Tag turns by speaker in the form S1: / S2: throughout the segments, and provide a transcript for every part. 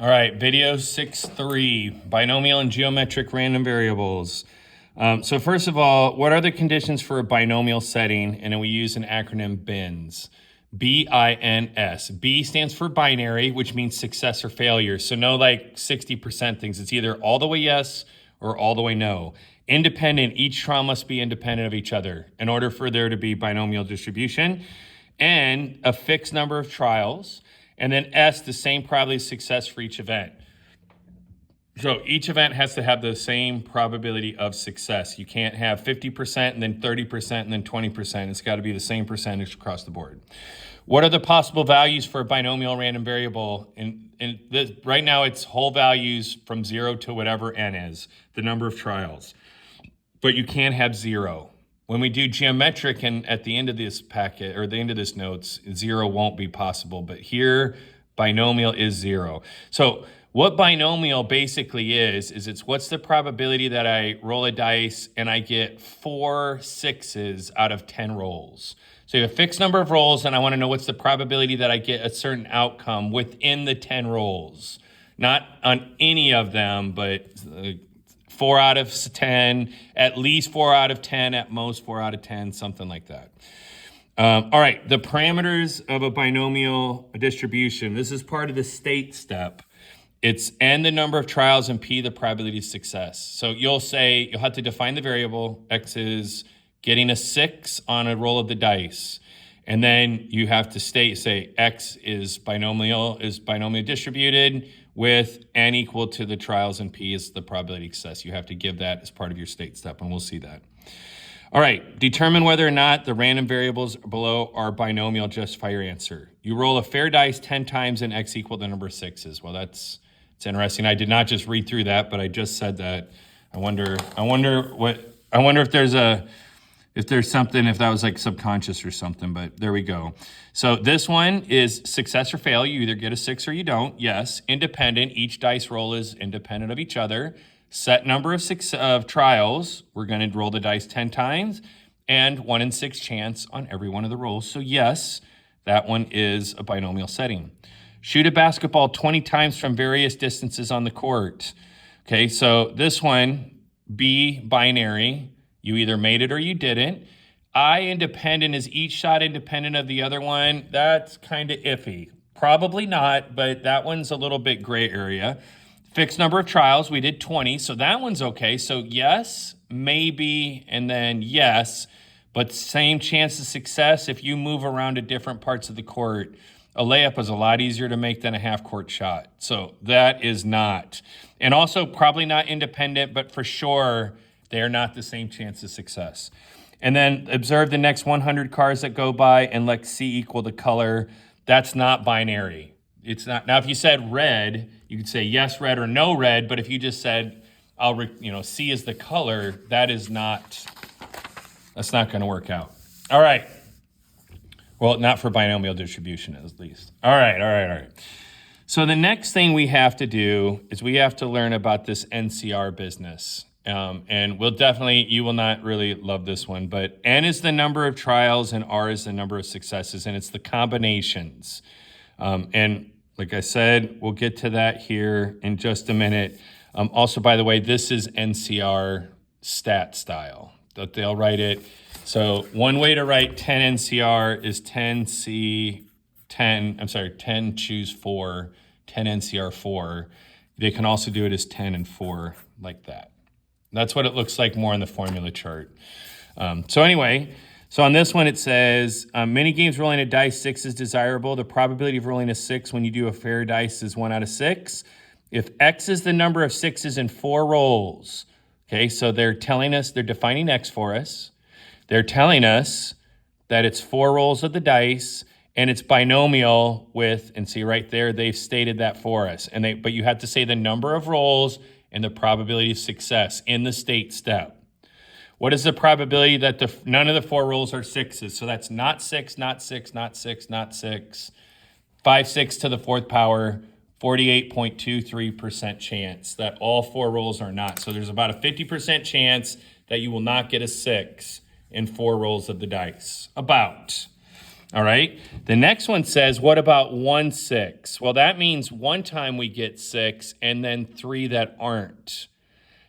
S1: All right, video 6.3, binomial and geometric random variables. So first of all, what are the conditions for a binomial setting? And then we use an acronym BINS, B-I-N-S. B stands for binary, which means success or failure. So no like 60% things. It's either all the way yes or all the way no. Independent, each trial must be independent of each other in order for there to be binomial distribution, and a fixed number of trials. And then S, the same probability of success for each event. So each event has to have the same probability of success. You can't have 50% and then 30% and then 20%. It's got to be the same percentage across the board. What are the possible values for a binomial random variable? Right now, it's whole values from 0 to whatever n is, the number of trials. But you can't have 0. When we do geometric and at the end of this packet or the end of this notes, 0 won't be possible. But here, binomial is 0. So what binomial basically is it's what's the probability that I roll a dice and I get 4 6s out of 10 rolls. So you have a fixed number of rolls and I want to know what's the probability that I get a certain outcome within the 10 rolls. Not on any of them, but 4 out of 10, at least 4 out of 10, at most 4 out of 10, something like that. All right, the parameters of a binomial distribution. This is part of the state step. It's n the number of trials and p the probability of success. So you'll have to define the variable. X is getting a 6 on a roll of the dice. And then you have to say X is binomial distributed with n equal to the trials and p is the probability of success. You have to give that as part of your state step, and we'll see that. All right, determine whether or not the random variables below are binomial. Justify your answer. You roll a fair dice 10 times and X equal the number of 6s. Well, it's interesting. I did not just read through that, but I just said that. I wonder if that was like subconscious or something, but there we go. So this one is success or fail. You either get a 6 or you don't. Yes. Independent. Each dice roll is independent of each other. Set number of trials. We're going to roll the dice 10 times and 1 in 6 chance on every one of the rolls. So yes, that one is a binomial setting. Shoot a basketball 20 times from various distances on the court. Okay, so this one, B, binary. You either made it or you didn't. I, independent, is each shot independent of the other one. That's kind of iffy. Probably not, but that one's a little bit gray area. Fixed number of trials, we did 20, so that one's okay. So yes, maybe, and then yes, but same chance of success if you move around to different parts of the court. A layup is a lot easier to make than a half-court shot. So that is not. And also probably not independent, but for sure, they are not the same chance of success. And then observe the next 100 cars that go by and let C equal the color. That's not binary. It's not. Now, if you said red, you could say yes, red, or no red. But if you just said, C is the color, that's not going to work out. All right. Well, not for binomial distribution, at least. All right. So the next thing we have to do is we have to learn about this NCR business. And you will not really love this one, but N is the number of trials and R is the number of successes, and it's the combinations. And like I said, we'll get to that here in just a minute. Also, by the way, this is NCR stat style, that they'll write it. So one way to write 10 NCR is 10 choose 4, 10 NCR 4. They can also do it as 10 and 4 like that. That's what it looks like more on the formula chart. So on this one it says, many games rolling a dice 6 is desirable. The probability of rolling a 6 when you do a fair dice is 1 out of 6. If X is the number of 6s in 4 rolls, okay, so they're defining X for us. They're telling us that it's 4 rolls of the dice and it's binomial with, and see right there, they've stated that for us. But you have to say the number of rolls and the probability of success in the state step. What is the probability that none of the 4 rolls are 6s? So that's not 6, not 6, not 6, not 6. 5 6 to the 4th power, 48.23% chance that all 4 rolls are not. So there's about a 50% chance that you will not get a 6 in 4 rolls of the dice. About. All right. The next one says, what about 1, 6? Well, that means one time we get 6 and then 3 that aren't.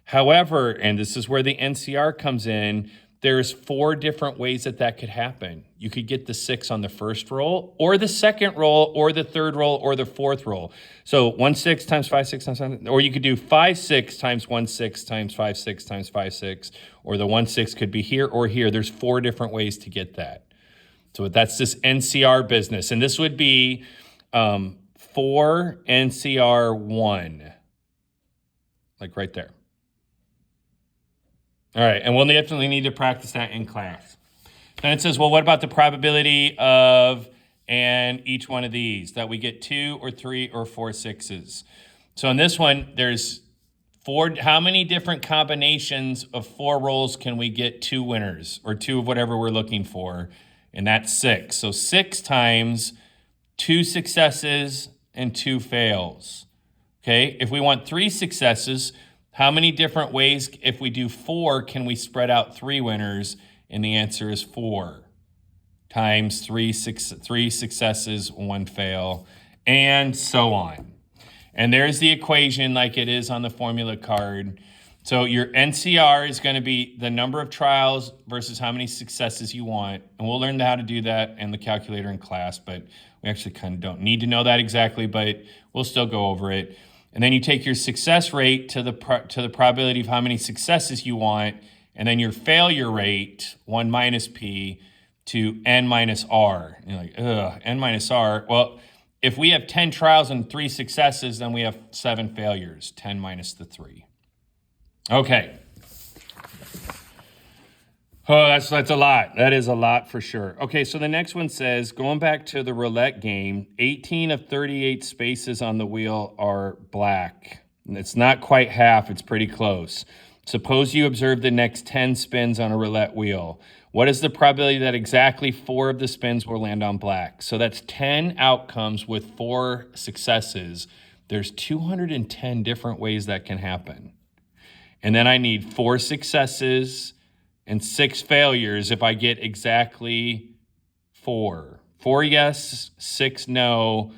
S1: However, and this is where the NCR comes in, there's 4 different ways that that could happen. You could get the 6 on the first roll, or the second roll, or the third roll, or the fourth roll. So 1, 6 times 5, 6 times 7, or you could do 5, 6 times 1, 6 times 5, 6 times 5, 6, or the 1, 6 could be here or here. There's 4 different ways to get that. So that's this NCR business. And this would be 4 NCR 1, like right there. All right, and we'll definitely need to practice that in class. Then it says, well, what about the probability of and each one of these, that we get 2 or 3 or 4 6s? So in this one, there's 4, how many different combinations of 4 rolls can we get 2 winners, or 2 of whatever we're looking for? And that's 6. So 6 times 2 successes and 2 fails. Okay, if we want 3 successes, how many different ways, if we do 4, can we spread out 3 winners? And the answer is 4 times 3 successes, 1 fail, and so on. And there's the equation like it is on the formula card. So your NCR is going to be the number of trials versus how many successes you want. And we'll learn how to do that in the calculator in class, but we actually kind of don't need to know that exactly, but we'll still go over it. And then you take your success rate to the probability of how many successes you want, and then your failure rate, 1 minus P, to N minus R. And you're like, N minus R. Well, if we have 10 trials and 3 successes, then we have 7 failures, 10 minus the 3. Okay. Oh, that's a lot. That is a lot for sure. Okay, so the next one says, going back to the roulette game, 18 of 38 spaces on the wheel are black. And it's not quite half, it's pretty close. Suppose you observe the next 10 spins on a roulette wheel. What is the probability that exactly 4 of the spins will land on black? So that's 10 outcomes with 4 successes. There's 210 different ways that can happen. And then I need 4 successes and 6 failures if I get exactly 4. 4 yes, 6 no,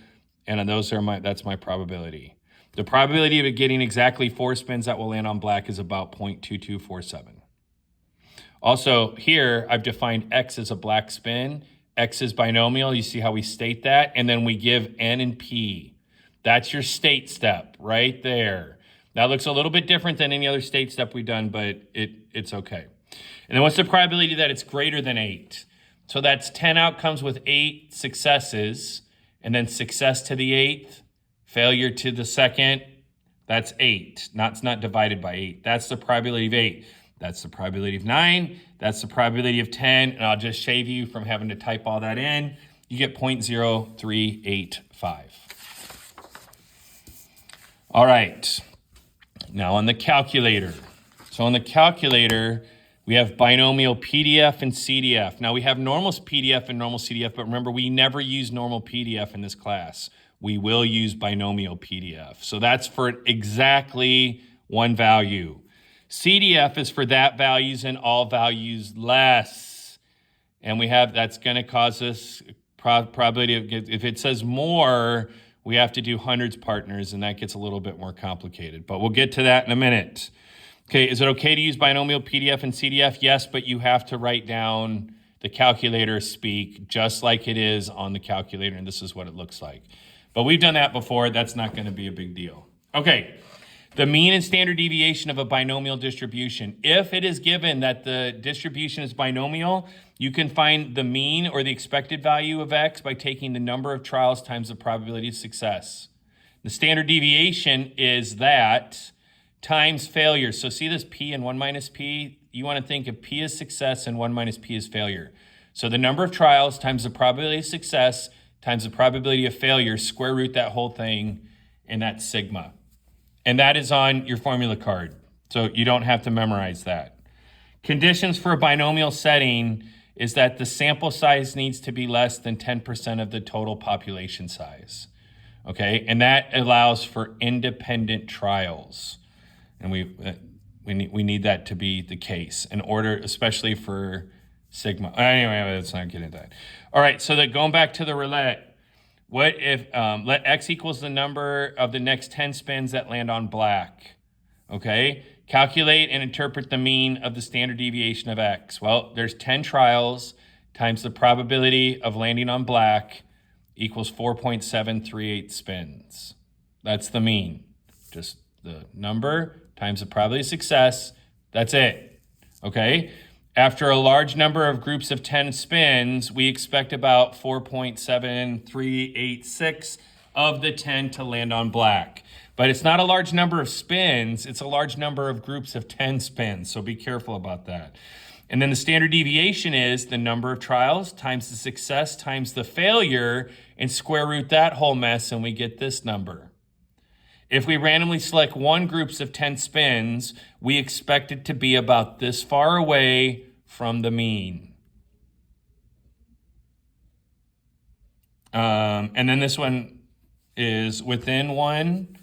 S1: and that's my probability. The probability of it getting exactly 4 spins that will land on black is about 0.2247. Also, here I've defined X as a black spin. X is binomial. You see how we state that? And then we give N and P. That's your state step right there. That looks a little bit different than any other state step we've done, but it's okay. And then what's the probability that it's greater than 8? So that's 10 outcomes with 8 successes, and then success to the 8th, failure to the 2nd, that's 8. It's not divided by 8. That's the probability of 8. That's the probability of 9. That's the probability of 10, and I'll just save you from having to type all that in. You get 0.0385. All right. Now on the calculator. So on the calculator, we have binomial PDF and CDF. Now we have normal PDF and normal CDF, but remember we never use normal PDF in this class. We will use binomial PDF. So that's for exactly one value. CDF is for that values and all values less. And that's going to cause us probability of, if it says more, we have to do hundreds partners, and that gets a little bit more complicated. But we'll get to that in a minute. Okay, is it okay to use binomial PDF and CDF? Yes, but you have to write down the calculator speak just like it is on the calculator, and this is what it looks like. But we've done that before. That's not going to be a big deal. Okay, the mean and standard deviation of a binomial distribution. If it is given that the distribution is binomial, you can find the mean or the expected value of X by taking the number of trials times the probability of success. The standard deviation is that times failure. So see this P and 1 minus P? You want to think of P as success and 1 minus P as failure. So the number of trials times the probability of success times the probability of failure, square root that whole thing, and that's sigma. And that is on your formula card. So you don't have to memorize that. Conditions for a binomial setting is that the sample size needs to be less than 10% of the total population size. Okay, and that allows for independent trials. And we need that to be the case in order, especially for sigma. Anyway, let's not get into that. All right, so that going back to the roulette, what if let x equals the number of the next 10 spins that land on black? Okay, calculate and interpret the mean of the standard deviation of x. Well, there's 10 trials times the probability of landing on black equals 4.738 spins. That's the mean. Just the number times the probability of success. That's it. Okay? After a large number of groups of 10 spins, we expect about 4.7386 of the 10 to land on black. But it's not a large number of spins, it's a large number of groups of 10 spins, so be careful about that. And then the standard deviation is the number of trials times the success times the failure, and square root that whole mess, and we get this number. If we randomly select one groups of 10 spins, we expect it to be about this far away from the mean. And then this one is within one.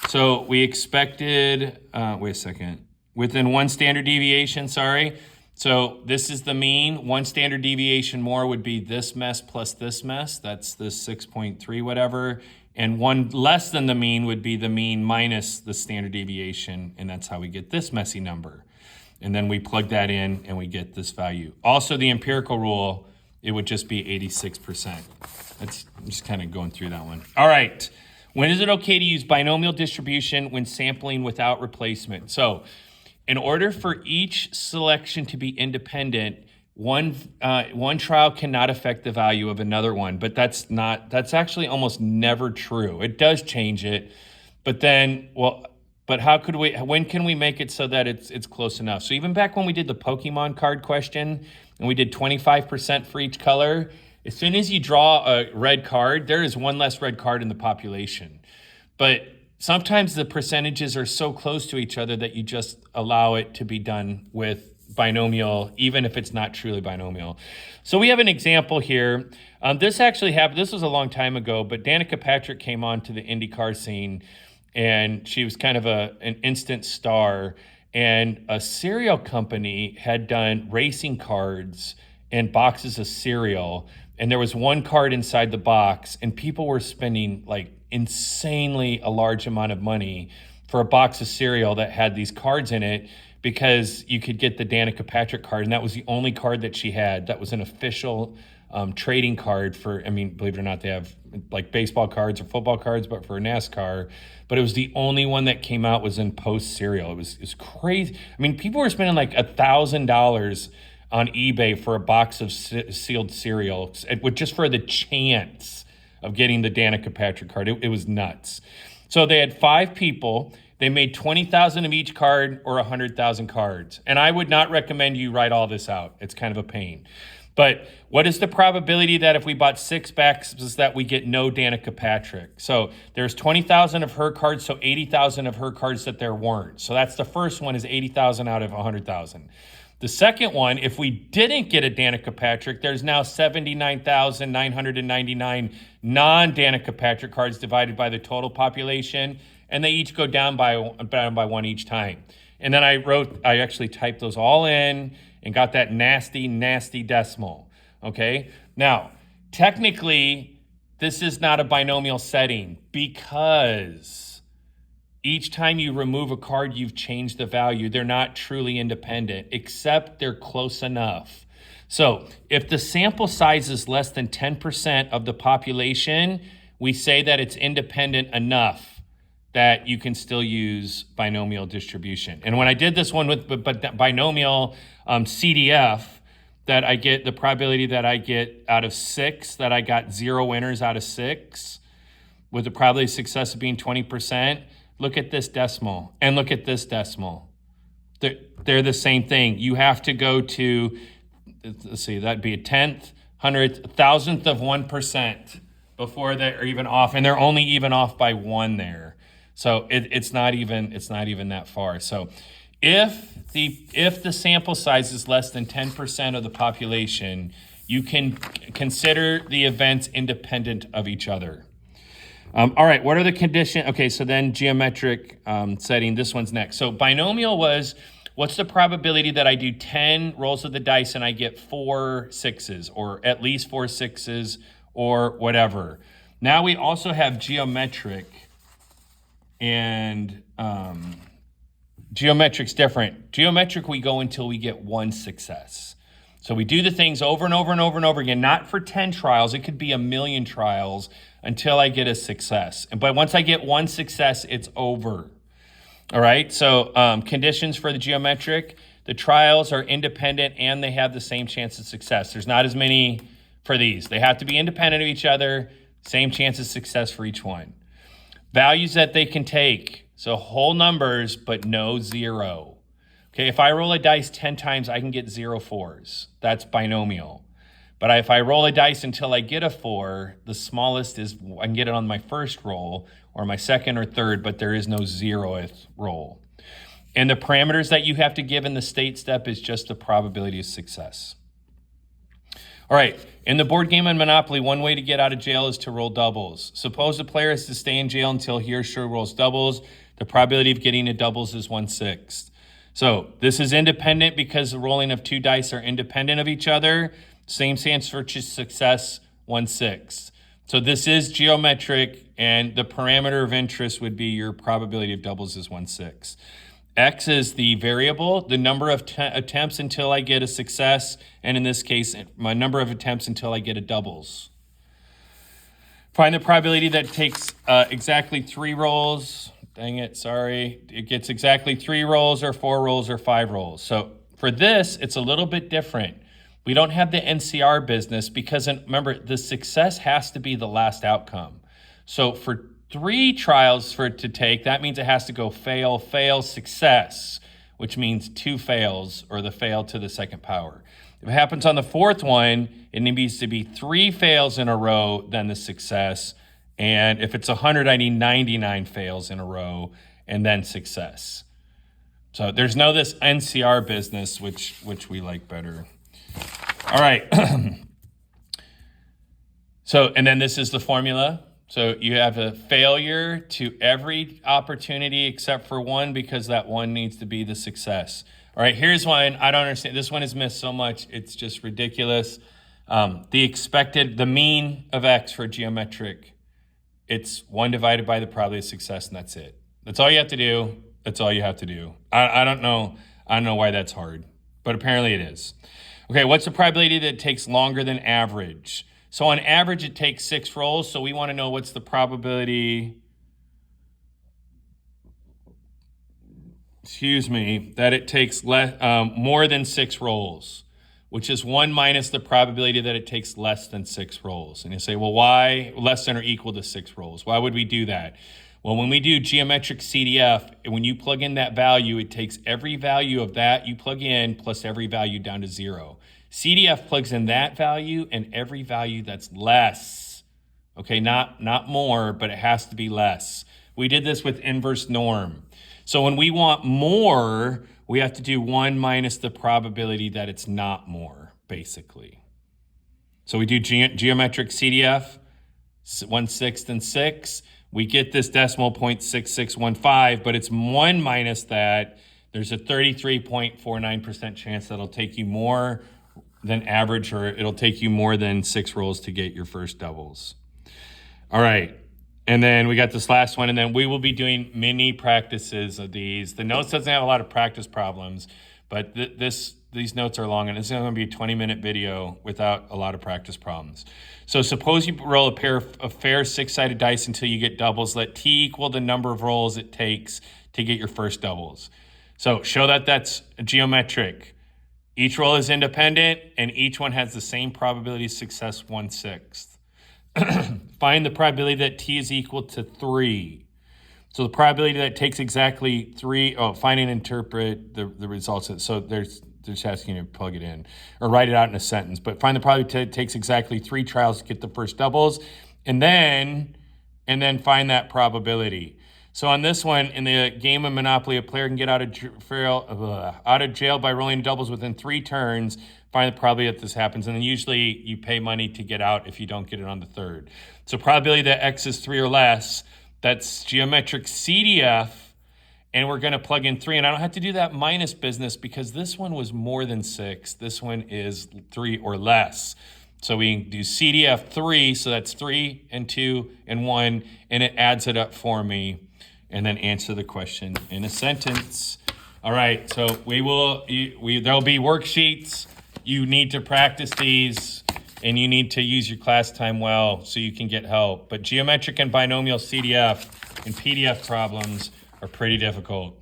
S1: So we expected, wait a second, within one standard deviation, sorry. So this is the mean. One standard deviation more would be this mess plus this mess. That's the 6.3 whatever. And one less than the mean would be the mean minus the standard deviation. And that's how we get this messy number. And then we plug that in and we get this value. Also the empirical rule, it would just be 86%. That's just kind of going through that one. All right. When is it okay to use binomial distribution when sampling without replacement? So in order for each selection to be independent, one trial cannot affect the value of another one, but that's actually almost never true. It does change it, but then, but when can we make it so that it's close enough? So even back when we did the Pokemon card question and we did 25% for each color, as soon as you draw a red card, there is one less red card in the population. But sometimes the percentages are so close to each other that you just allow it to be done with binomial, even if it's not truly binomial. So we have an example here. This actually happened, this was a long time ago, but Danica Patrick came on to the IndyCar scene and she was kind of an instant star. And a cereal company had done racing cards and boxes of cereal. And there was one card inside the box and people were spending like insanely a large amount of money for a box of cereal that had these cards in it because you could get the Danica Patrick card, and that was the only card that she had. That was an official trading card for, I mean, believe it or not, they have like baseball cards or football cards, but for NASCAR. But it was the only one that came out was in Post cereal. It was crazy. I mean, people were spending like $1,000 on eBay for a box of sealed cereal, just for the chance of getting the Danica Patrick card. It was nuts. So they had 5 people. They made 20,000 of each card or 100,000 cards. And I would not recommend you write all this out. It's kind of a pain. But what is the probability that if we bought 6 boxes that we get no Danica Patrick? So there's 20,000 of her cards, so 80,000 of her cards that there weren't. So that's the first one, is 80,000 out of 100,000. The second one, if we didn't get a Danica Patrick, there's now 79,999 non-Danica Patrick cards divided by the total population, and they each go down by one each time. And then I actually typed those all in and got that nasty, nasty decimal, okay? Now, technically, this is not a binomial setting because each time you remove a card, you've changed the value. They're not truly independent, except they're close enough. So if the sample size is less than 10% of the population, we say that it's independent enough that you can still use binomial distribution. And when I did this one with binomial CDF, that I get the probability that I get out of 6, that I got 0 winners out of 6, with the probability of success of being 20%, look at this decimal and look at this decimal. They're the same thing. You have to go to, let's see, that'd be a 10th, 100th, 1,000th of 1% before they're even off. And they're only even off by 1 there. So it's not even that far. So if the sample size is less than 10% of the population, you can consider the events independent of each other. All right, what are the conditions? Okay, so then geometric setting, this one's next. So binomial was What's the probability that I do 10 rolls of the dice and I get 4 sixes, or at least 4 sixes, or whatever? Now we also have geometric, and geometric's different. Geometric, we go until we get 1 success. So we do the things over and over and over and over again, not for 10 trials. It could be 1,000,000 trials until I get a success. But once I get 1 success, it's over. All right, so conditions for the geometric, the trials are independent and they have the same chance of success. There's not as many for these. They have to be independent of each other, same chance of success for each one. Values that they can take, so whole numbers, but no 0. Okay, if I roll a dice 10 times, I can get 0 4s. That's binomial. But if I roll a dice until I get a 4, the smallest is, I can get it on my first roll or my second or third, but there is no 0th roll. And the parameters that you have to give in the state step is just the probability of success. All right, in the board game on Monopoly, one way to get out of jail is to roll doubles. Suppose the player is to stay in jail until he or she rolls doubles. The probability of getting a doubles is 1/6. So this is independent because the rolling of 2 dice are independent of each other. Same chance for success, 1/6. So this is geometric, and the parameter of interest would be your probability of doubles is 1/6. X is the variable, the number of attempts until I get a success, and in this case, my number of attempts until I get a doubles. Find the probability that it takes exactly 3 rolls. Dang it, sorry. It gets exactly 3 rolls or 4 rolls or 5 rolls. So for this, it's a little bit different. We don't have the NCR business because, remember, the success has to be the last outcome. So for 3 trials for it to take, that means it has to go fail, fail, success, which means 2 fails, or the fail to the second power. If it happens on the 4th one, it needs to be 3 fails in a row, then the success. And if it's 100, I need 99 fails in a row, and then success. So there's no this NCR business, which we like better. All right. So, and then this is the formula. So you have a failure to every opportunity except for one, because that one needs to be the success. All right, here's one. I don't understand. This one is missed so much. It's just ridiculous. The mean of X for geometric, it's 1 divided by the probability of success, and that's it. That's all you have to do. That's all you have to do. I don't know. I don't know why that's hard, but apparently it is. Okay, what's the probability that it takes longer than average? So on average, it takes 6 rolls. So we want to know what's the probability, that it takes more than 6 rolls, which is 1 minus the probability that it takes less than 6 rolls. And you say, well, why less than or equal to 6 rolls? Why would we do that? Well, when we do geometric CDF, when you plug in that value, it takes every value of that you plug in plus every value down to 0. CDF plugs in that value and every value that's less. Okay, not more, but it has to be less. We did this with inverse norm. So when we want more, we have to do 1 minus the probability that it's not more, basically. So we do geometric CDF, 1/6 and 6. We get this decimal point 6615, but it's 1 minus that. There's a 33.49% chance that it'll take you more than average, or it'll take you more than 6 rolls to get your first doubles. All right. And then we got this last one, and then we will be doing mini practices of these. The notes doesn't have a lot of practice problems, but these notes are long, and it's going to be a 20-minute video without a lot of practice problems. So suppose you roll a pair of fair 6-sided dice until you get doubles. Let T equal the number of rolls it takes to get your first doubles. So show that that's geometric. Each roll is independent, and each one has the same probability of success, 1/6. Find the probability that T is equal to 3. So the probability that it takes exactly 3, find and interpret the results. So they're just asking you to plug it in or write it out in a sentence. But find the probability that it takes exactly 3 trials to get the first doubles, and then find that probability. So on this one, in the game of Monopoly, a player can get out of jail by rolling doubles within 3 turns. Find the probability that this happens, and then usually you pay money to get out if you don't get it on the 3rd. So probability that X is 3 or less, that's geometric CDF, and we're going to plug in 3. And I don't have to do that minus business because this one was more than 6. This one is 3 or less. So we can do CDF 3, so that's 3 and 2 and 1, and it adds it up for me, and then answer the question in a sentence. All right, so there'll be worksheets. You need to practice these, and you need to use your class time well so you can get help. But geometric and binomial CDF and PDF problems are pretty difficult.